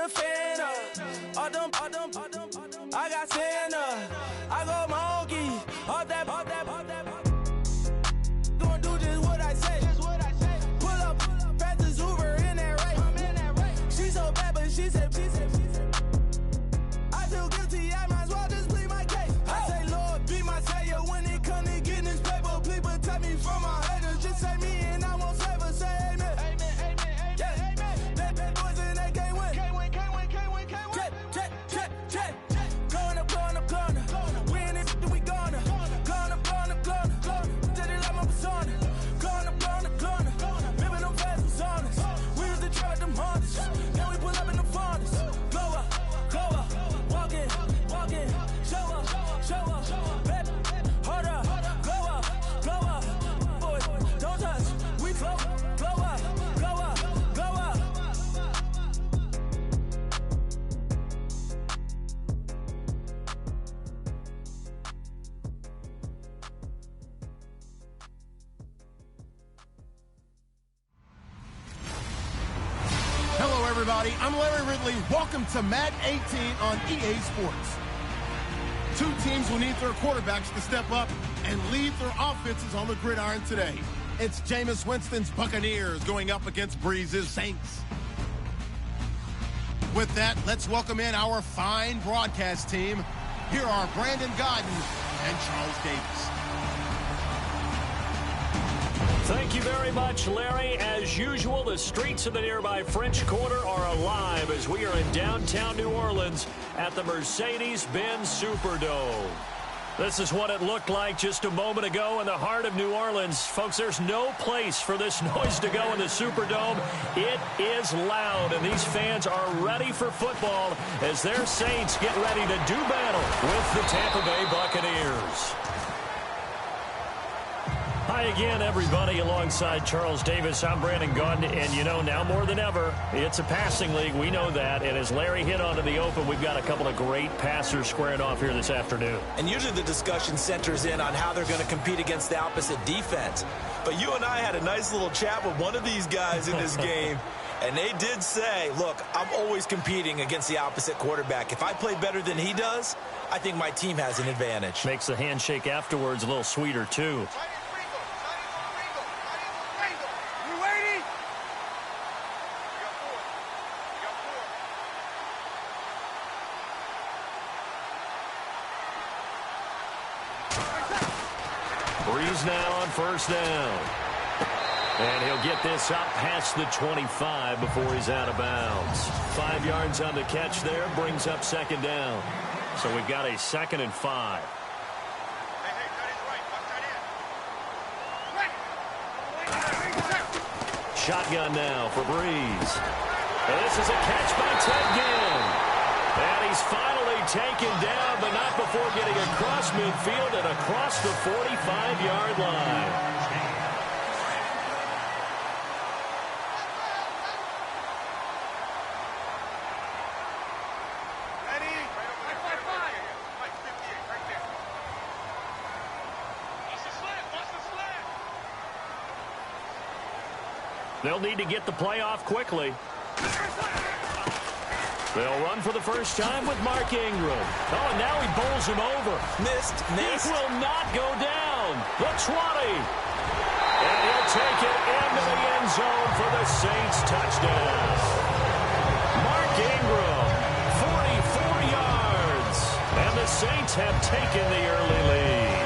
a fan of. I got Santa. I go monkey. Off that. Gonna do just what I say. Pull up, fastest Uber in that race. She so bad, but she said. I feel guilty, I might as well just plead my case. I say, Lord, be my savior when it come to getting this paper. Please protect me from my haters. Just say me and I won't save her. Say amen. Yeah. Bad boys and they can't win. Check. Going up. We in it, we gonna. Gonna. Did it like my persona. Gonna. Living them fast personas. We used to truck them hunters. Now we pull up in the furnace. Go up. Walking. Show up. Baby, hold up. Go up. Boys, don't touch. We flow up. Hello, everybody. I'm Larry Ridley. Welcome to Madden 18 on EA Sports. Two teams will need their quarterbacks to step up and lead their offenses on the gridiron today. It's Jameis Winston's Buccaneers going up against Breeze's Saints. With that, let's welcome in our fine broadcast team. Here are Brandon Godden and Charles Davis. Thank you very much, Larry. As usual, the streets of the nearby French Quarter are alive as we are in downtown New Orleans at the Mercedes-Benz Superdome. This is what it looked like just a moment ago in the heart of New Orleans. Folks, there's no place for this noise to go in the Superdome. It is loud, and these fans are ready for football as their Saints get ready to do battle with the Tampa Bay Buccaneers. Hi again, everybody. Alongside Charles Davis, I'm Brandon Gaudin, and you know, now more than ever, it's a passing league. We know that, and as Larry hit onto the open, we've got a couple of great passers squaring off here this afternoon. And usually the discussion centers in on how they're going to compete against the opposite defense. But you and I had a nice little chat with one of these guys in this game, and they did say, look, I'm always competing against the opposite quarterback. If I play better than he does, I think my team has an advantage. Makes the handshake afterwards a little sweeter, too. Breeze now on first down. And he'll get this up past the 25 before he's out of bounds. 5 yards on the catch there, brings up second down. So we've got a 2nd and 5. Shotgun now for Breeze. And this is a catch by Ted Ginn. And he's finally taken down, but not before getting across midfield and across the 45-yard line. They'll need to get the play off quickly. They'll run for the first time with Mark Ingram. Oh, and now he bowls him over. Missed. He will not go down. The 20. And he'll take it into the end zone for the Saints touchdown. Mark Ingram, 44 yards. And the Saints have taken the early lead.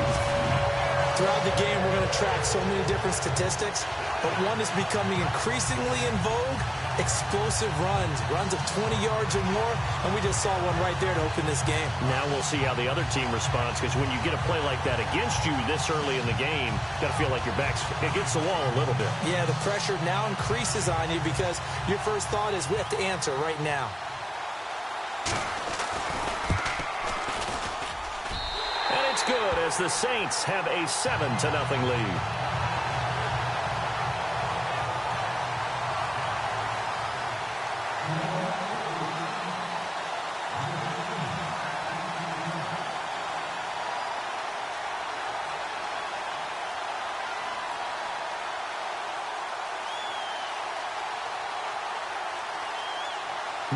Throughout the game, we're going to track so many different statistics, but one is becoming increasingly in vogue: explosive runs of 20 yards or more, and we just saw one right there to open this game. Now we'll see how the other team responds, because when you get a play like that against you this early in the game, you got to feel like your back's against the wall a little bit. Yeah, the pressure now increases on you because your first thought is we have to answer right now. And it's good as the Saints have a 7-0 lead.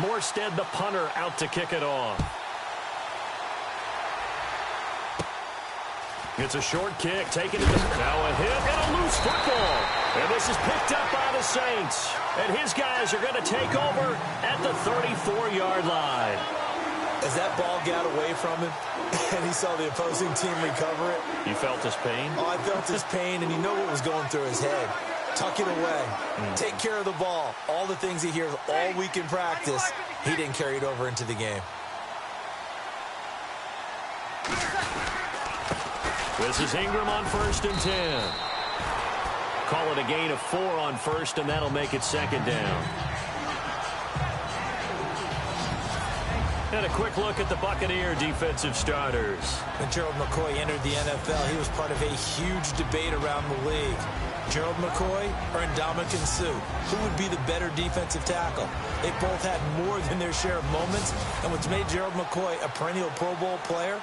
Morstead, the punter, out to kick it off. It's a short kick, taken to the... Now a hit and a loose football. And this is picked up by the Saints. And his guys are going to take over at the 34-yard line. As that ball got away from him and he saw the opposing team recover it. You felt his pain? Oh, I felt his pain, and you know what was going through his head. Tuck it away. Take care of the ball. All the things he hears all week in practice, he didn't carry it over into the game. This is Ingram on 1st and 10. Call it a gain of 4 on 1st, and that'll make it 2nd down. And a quick look at the Buccaneer defensive starters. When Gerald McCoy entered the NFL, he was part of a huge debate around the league. Gerald McCoy or Ndamukong Suh? Who would be the better defensive tackle? They both had more than their share of moments, and what's made Gerald McCoy a perennial Pro Bowl player,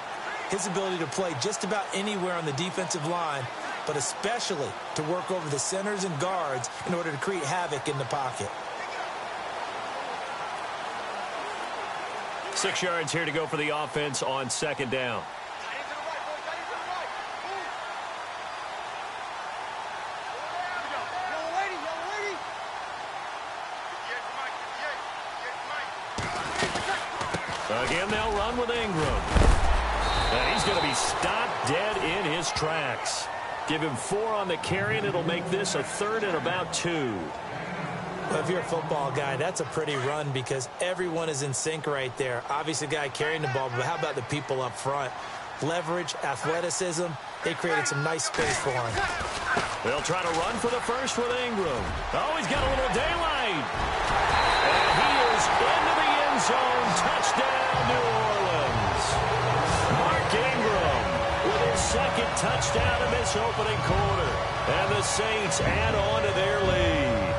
his ability to play just about anywhere on the defensive line, but especially to work over the centers and guards in order to create havoc in the pocket. 6 yards here to go for the offense on 2nd down. Again, they'll run with Ingram. And he's going to be stopped dead in his tracks. Give him 4 on the carry, and it'll make this a 3rd and about 2. Well, if you're a football guy, that's a pretty run because everyone is in sync right there. Obviously, the guy carrying the ball, but how about the people up front? Leverage, athleticism, they created some nice space for him. They'll try to run for the first with Ingram. Oh, he's got a little daylight. And he is into the end zone. Touchdown, New Orleans. Mark Ingram with his 2nd touchdown in this opening quarter. And the Saints add on to their lead.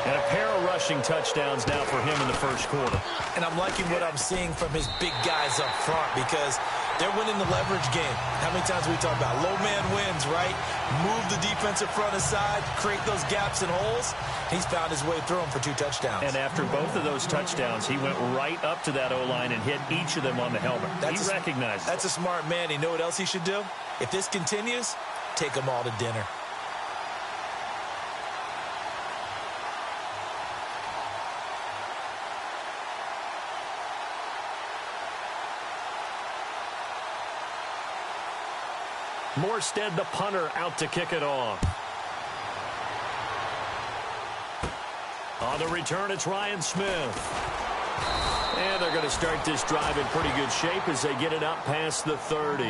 And a pair of rushing touchdowns now for him in the 1st quarter. And I'm liking what I'm seeing from his big guys up front because they're winning the leverage game. How many times we talk about low man wins, right? Move the defensive front aside, create those gaps and holes. He's found his way through them for 2 touchdowns. And after both of those touchdowns, he went right up to that O-line and hit each of them on the helmet. He recognized it. That's a smart man. You know what else he should do? If this continues, take them all to dinner. Morstead, the punter, out to kick it off. On the return, it's Ryan Smith. And they're going to start this drive in pretty good shape as they get it up past the 30.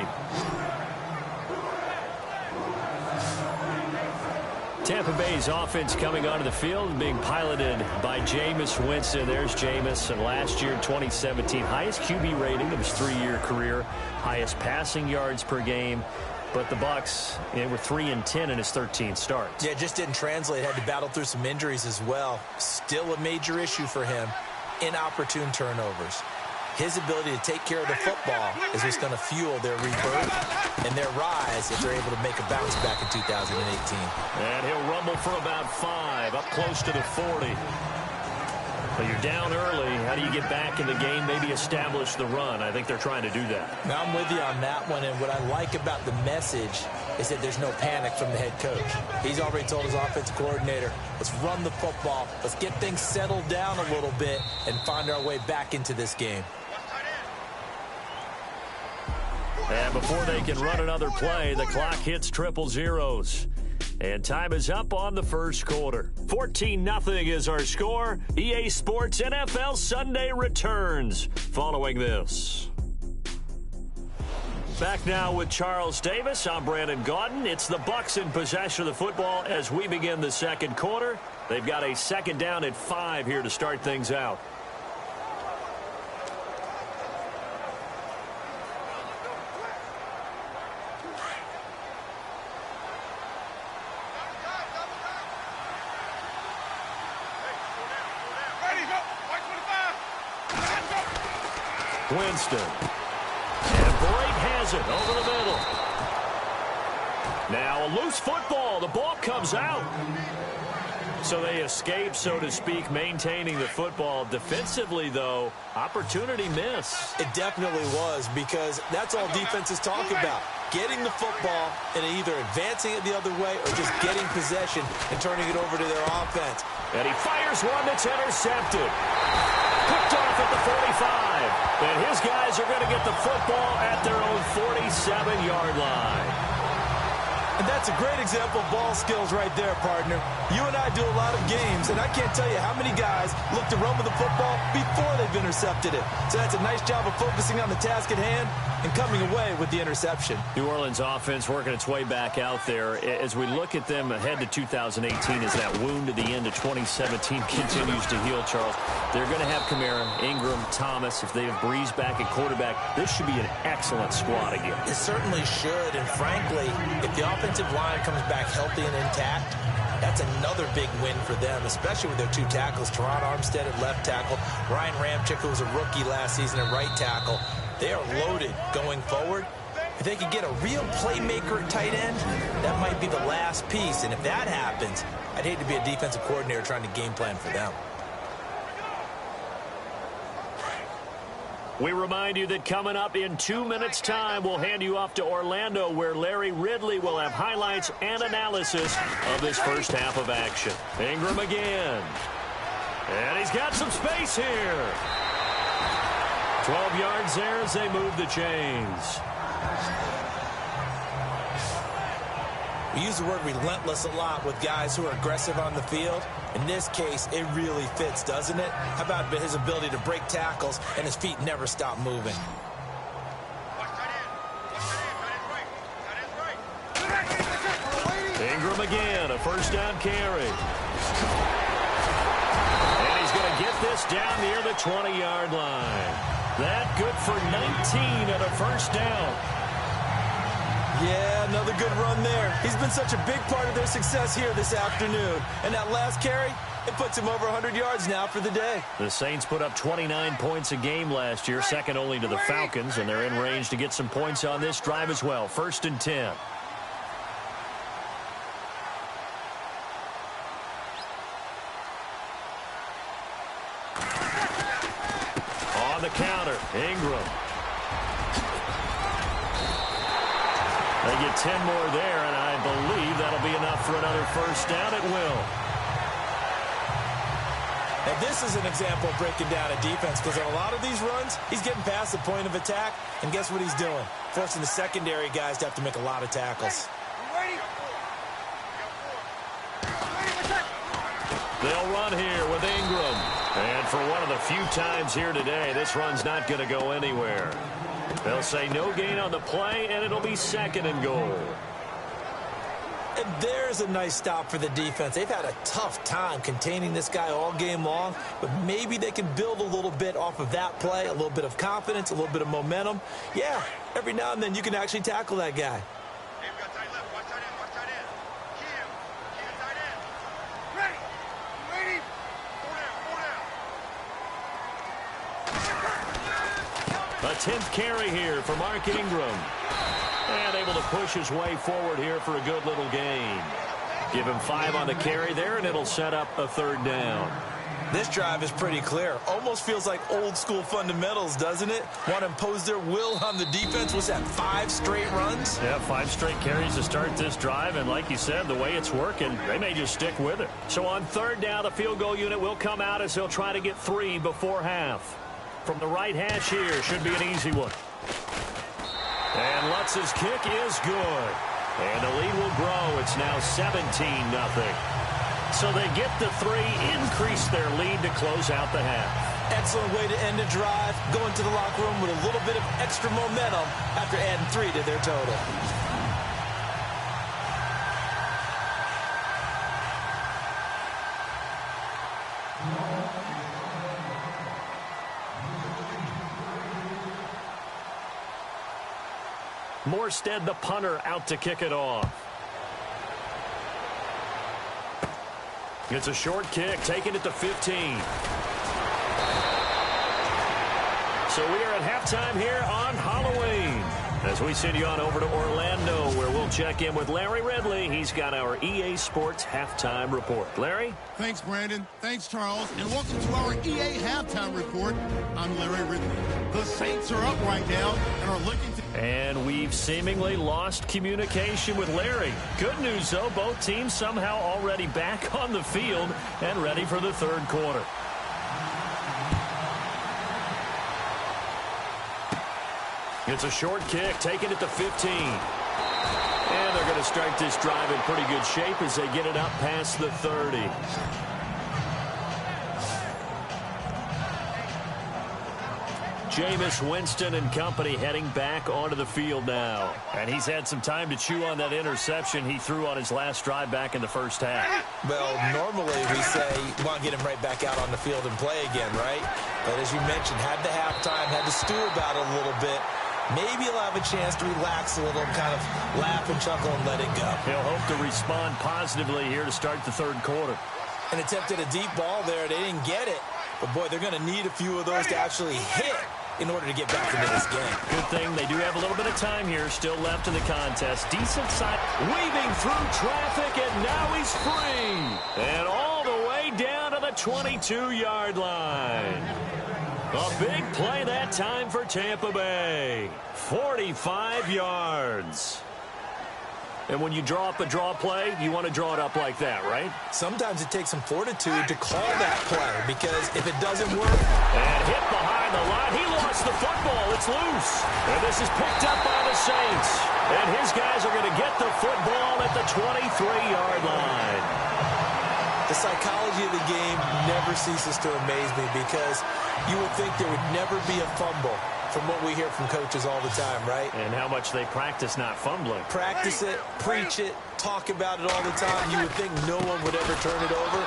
Tampa Bay's offense coming onto the field being piloted by Jameis Winston. There's Jameis, and last year, 2017, highest QB rating of his 3-year career, highest passing yards per game. But the Bucs, they were 3-10 in his 13 starts. Yeah, just didn't translate. Had to battle through some injuries as well. Still a major issue for him. Inopportune turnovers. His ability to take care of the football is what's going to fuel their rebirth and their rise if they're able to make a bounce back in 2018. And he'll rumble for about 5, up close to the 40. But you're down early. How do you get back in the game, maybe establish the run? I think they're trying to do that. Now, I'm with you on that one, and what I like about the message is that there's no panic from the head coach. He's already told his offensive coordinator, let's run the football, let's get things settled down a little bit and find our way back into this game. And before they can run another play, the clock hits triple zeros. And time is up on the 1st quarter. 14-0 is our score. EA Sports NFL Sunday returns following this. Back now with Charles Davis. I'm Brandon Gaudin. It's the Bucs in possession of the football as we begin the 2nd quarter. They've got a 2nd down at 5 here to start things out. Winston. And Blake has it over the middle. Now a loose football. The ball comes out. So they escape, so to speak, maintaining the football. Defensively, though, opportunity miss. It definitely was, because that's all defenses talk about. Getting the football and either advancing it the other way or just getting possession and turning it over to their offense. And he fires one that's intercepted. Picked off at the 45. And his guys are going to get the football at their own 47-yard line. And that's a great example of ball skills right there, partner. You and I do a lot of games, and I can't tell you how many guys look to run with the football before they've intercepted it. So that's a nice job of focusing on the task at hand and coming away with the interception. New Orleans offense working its way back out there. As we look at them ahead to 2018, as that wound at the end of 2017 continues to heal, Charles, they're going to have Kamara, Ingram, Thomas. If they have Breeze back at quarterback, this should be an excellent squad again. It certainly should, and frankly, if the offensive line comes back healthy and intact, that's another big win for them, especially with their two tackles, Teron Armstead at left tackle, Ryan Ramczyk, who was a rookie last season at right tackle. They are loaded going forward. If they could get a real playmaker at tight end, that might be the last piece. And if that happens, I'd hate to be a defensive coordinator trying to game plan for them. We remind you that coming up in 2 minutes' time, we'll hand you off to Orlando, where Larry Ridley will have highlights and analysis of this first half of action. Ingram again. And he's got some space here. 12 yards there as they move the chains. We use the word relentless a lot with guys who are aggressive on the field. In this case, it really fits, doesn't it? How about his ability to break tackles and his feet never stop moving? Ingram again, a first down carry. And he's going to get this down near the 20-yard line. That good for 19 at a first down. Yeah, another good run there. He's been such a big part of their success here this afternoon. And that last carry, it puts him over 100 yards now for the day. The Saints put up 29 points a game last year, second only to the Falcons, and they're in range to get some points on this drive as well. 1st and 10. On the counter, Ingram. They get 10 more there, and I believe that'll be enough for another first down. It will. And this is an example of breaking down a defense, because on a lot of these runs, he's getting past the point of attack, and guess what he's doing? Forcing the secondary guys to have to make a lot of tackles. They'll run here with Ingram. And for one of the few times here today, this run's not going to go anywhere. They'll say no gain on the play, and it'll be 2nd and goal. And there's a nice stop for the defense. They've had a tough time containing this guy all game long, but maybe they can build a little bit off of that play, a little bit of confidence, a little bit of momentum. Yeah, every now and then you can actually tackle that guy. A 10th carry here for Mark Ingram. And able to push his way forward here for a good little gain. Give him 5 on the carry there, and it'll set up a 3rd down. This drive is pretty clear. Almost feels like old school fundamentals, doesn't it? Want to impose their will on the defense. Was that 5 straight runs? Yeah, 5 straight carries to start this drive, and like you said, the way it's working, they may just stick with it. So on 3rd down, the field goal unit will come out as they'll try to get 3 before half. From the right hash here, should be an easy one. And Lutz's kick is good. And the lead will grow. It's now 17-0. So they get the 3, increase their lead to close out the half. Excellent way to end a drive. Going to the locker room with a little bit of extra momentum after adding 3 to their total. Morstead, the punter, out to kick it off. It's a short kick, taking it to 15. So we are at halftime here on Halloween. As we send you on over to Orlando, where we'll check in with Larry Ridley. He's got our EA Sports Halftime Report. Larry? Thanks, Brandon. Thanks, Charles. And welcome to our EA Halftime Report. I'm Larry Ridley. The Saints are up right now and are looking to... And we've seemingly lost communication with Larry. Good news, though, both teams somehow already back on the field and ready for the third quarter. It's a short kick, taken at the 15. And they're going to start this drive in pretty good shape as they get it up past the 30. Jameis Winston and company heading back onto the field now. And he's had some time to chew on that interception he threw on his last drive back in the first half. Well, normally we say you want to get him right back out on the field and play again, right? But as you mentioned, had the halftime, had to stew about it a little bit. Maybe he'll have a chance to relax a little and kind of laugh and chuckle and let it go. He'll hope to respond positively here to start the third quarter. And attempted a deep ball there. They didn't get it. But, boy, they're going to need a few of those to actually hit in order to get back into this game. Good thing they do have a little bit of time here still left in the contest. Decent side, weaving through traffic, and now he's free. And all the way down to the 22-yard line. A big play that time for Tampa Bay. 45 yards. And when you draw up a draw play, you want to draw it up like that, right? Sometimes it takes some fortitude to call that play because if it doesn't work... And hit behind the line. He lost the football. It's loose. And this is picked up by the Saints. And his guys are going to get the football at the 23-yard line. The psychology of the game never ceases to amaze me because you would think there would never be a fumble from what we hear from coaches all the time, right? And how much they practice not fumbling. Practice it, preach it, talk about it all the time. You would think no one would ever turn it over.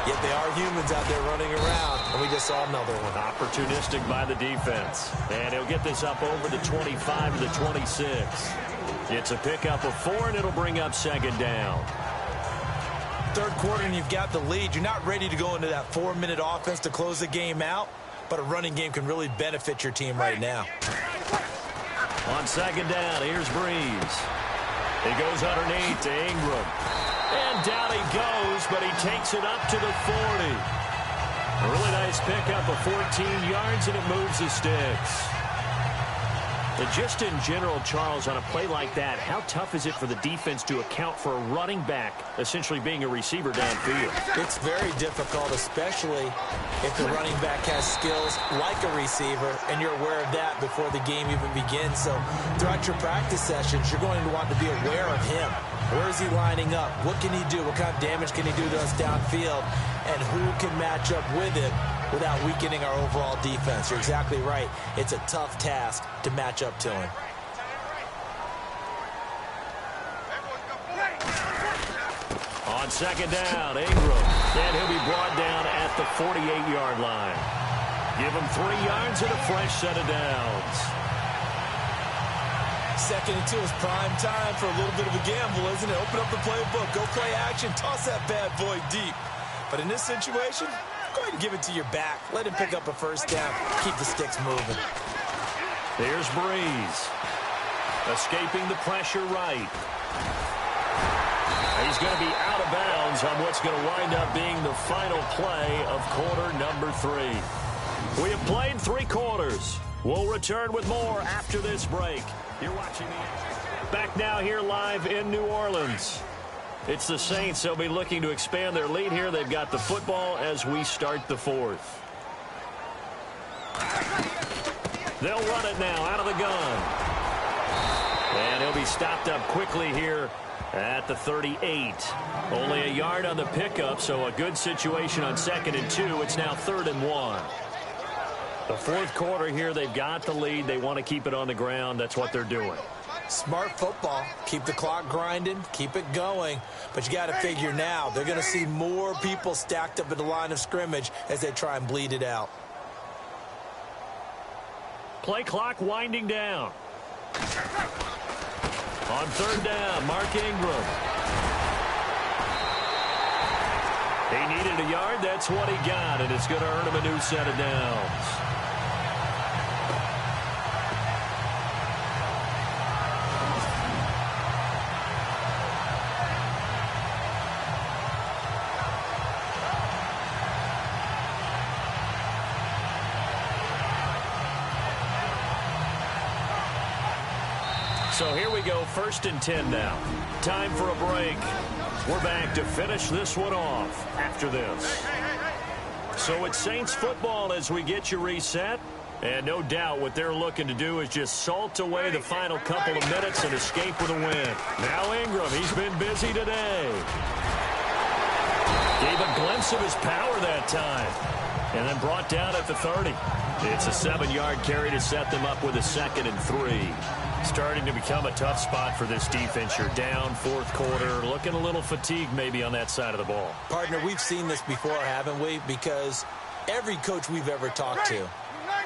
Yet they are humans out there running around, and we just saw another one. Opportunistic by the defense. And he'll get this up over the 25 to the 26. It's a pickup of 4, and it'll bring up second down. Third quarter, and you've got the lead. You're not ready to go into that 4-minute offense to close the game out, but a running game can really benefit your team right now. On second down, here's Breeze. He goes underneath to Ingram. And down he goes, but he takes it up to the 40. A really nice pickup of 14 yards, and it moves the sticks. And just in general, Charles, on a play like that, how tough is it for the defense to account for a running back essentially being a receiver downfield? It's very difficult, especially if the running back has skills like a receiver, and you're aware of that before the game even begins. So throughout your practice sessions, you're going to want to be aware of him. Where is he lining up? What can he do? What kind of damage can he do to us downfield? And who can match up with him without weakening our overall defense? You're exactly right. It's a tough task to match up to him. On second down, Ingram. And he'll be brought down at the 48-yard line. Give him 3 yards and a fresh set of downs. Second and 2 is prime time for a little bit of a gamble, isn't it? Open up the playbook, go play action, toss that bad boy deep. But in this situation, go ahead and give it to your back. Let him pick up a first down. Keep the sticks moving. Here's Breeze. Escaping the pressure right. He's going to be out of bounds on what's going to wind up being the final play of quarter number 3. We have played 3 quarters. We'll return with more after this break. You're watching the back now here live in New Orleans. It's the Saints. They'll be looking to expand their lead here. They've got the football as we start the 4th. They'll run it now out of the gun. And he'll be stopped up quickly here at the 38. Only a yard on the pickup, so a good situation on 2nd and 2. It's now 3rd and 1. The 4th quarter here, they've got the lead. They want to keep it on the ground. That's what they're doing. Smart football. Keep the clock grinding. Keep it going. But you got to figure now, they're going to see more people stacked up at the line of scrimmage as they try and bleed it out. Play clock winding down. On 3rd down, Mark Ingram. He needed a yard. That's what he got, and it's going to earn him a new set of downs. So here we go, 1st and 10 now. Time for a break. We're back to finish this one off after this. So it's Saints football as we get you reset. And no doubt what they're looking to do is just salt away the final couple of minutes and escape with a win. Now Ingram, he's been busy today. Gave a glimpse of his power that time. And then brought down at the 30. It's a 7-yard carry to set them up with a 2nd and 3. Starting to become a tough spot for this defense. You're down 4th quarter, looking a little fatigued maybe on that side of the ball. Partner, we've seen this before, haven't we? Because every coach we've ever talked to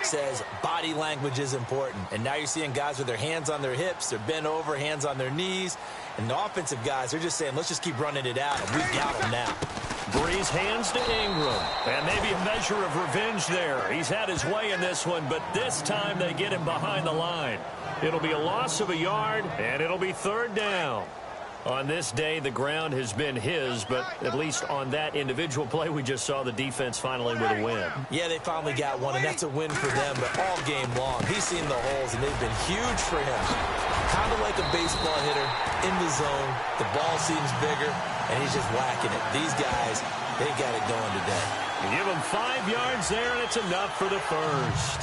says body language is important. And now you're seeing guys with their hands on their hips, they're bent over, hands on their knees. And the offensive guys, they're just saying, let's just keep running it out, and we've got them now. Breeze hands to Ingram. And maybe a measure of revenge there. He's had his way in this one, but this time they get him behind the line. It'll be a loss of a yard, and it'll be 3rd down. On this day, the ground has been his, but at least on that individual play, we just saw the defense finally with a win. Yeah, they finally got one, and that's a win for them, but all game long, he's seen the holes, and they've been huge for him. Kind of like a baseball hitter in the zone. The ball seems bigger, and he's just whacking it. These guys, they got it going today. You give them 5 yards there, and it's enough for the first.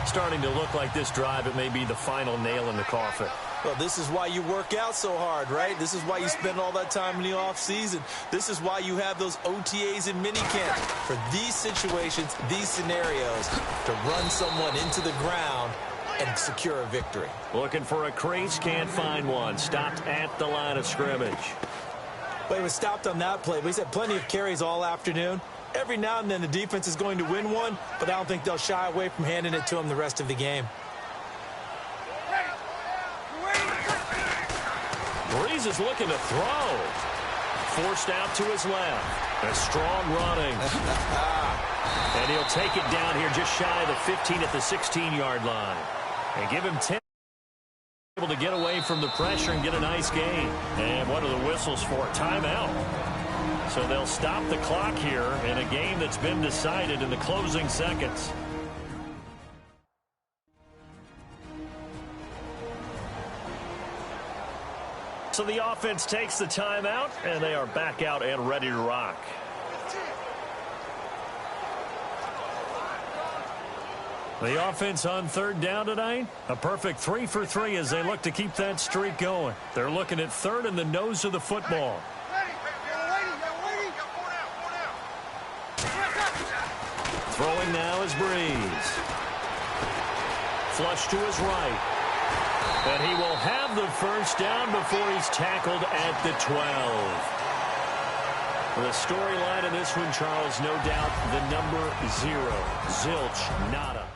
Starting to look like this drive, it may be the final nail in the coffin. Well, this is why you work out so hard, right? This is why you spend all that time in the offseason. This is why you have those OTAs and minicamps. For these situations, these scenarios, to run someone into the ground and secure a victory. Looking for a crease, can't find one. Stopped at the line of scrimmage. But he was stopped on that play. But he's had plenty of carries all afternoon. Every now and then the defense is going to win one, but I don't think they'll shy away from handing it to him the rest of the game. Breeze is looking to throw. Forced out to his left. A strong running. And he'll take it down here just shy of the 15 at the 16-yard line. And give him 10. Able to get away from the pressure and get a nice gain. And what are the whistles for? Timeout. So they'll stop the clock here in a game that's been decided in the closing seconds. So the offense takes the timeout, and they are back out and ready to rock. The offense on 3rd down tonight, a perfect 3 for 3 as they look to keep that streak going. They're looking at 3rd and the nose of the football. Throwing now is Breeze. Flush to his right. And he will have the first down before he's tackled at the 12. The storyline in this one, Charles, no doubt the number 0, zilch, nada.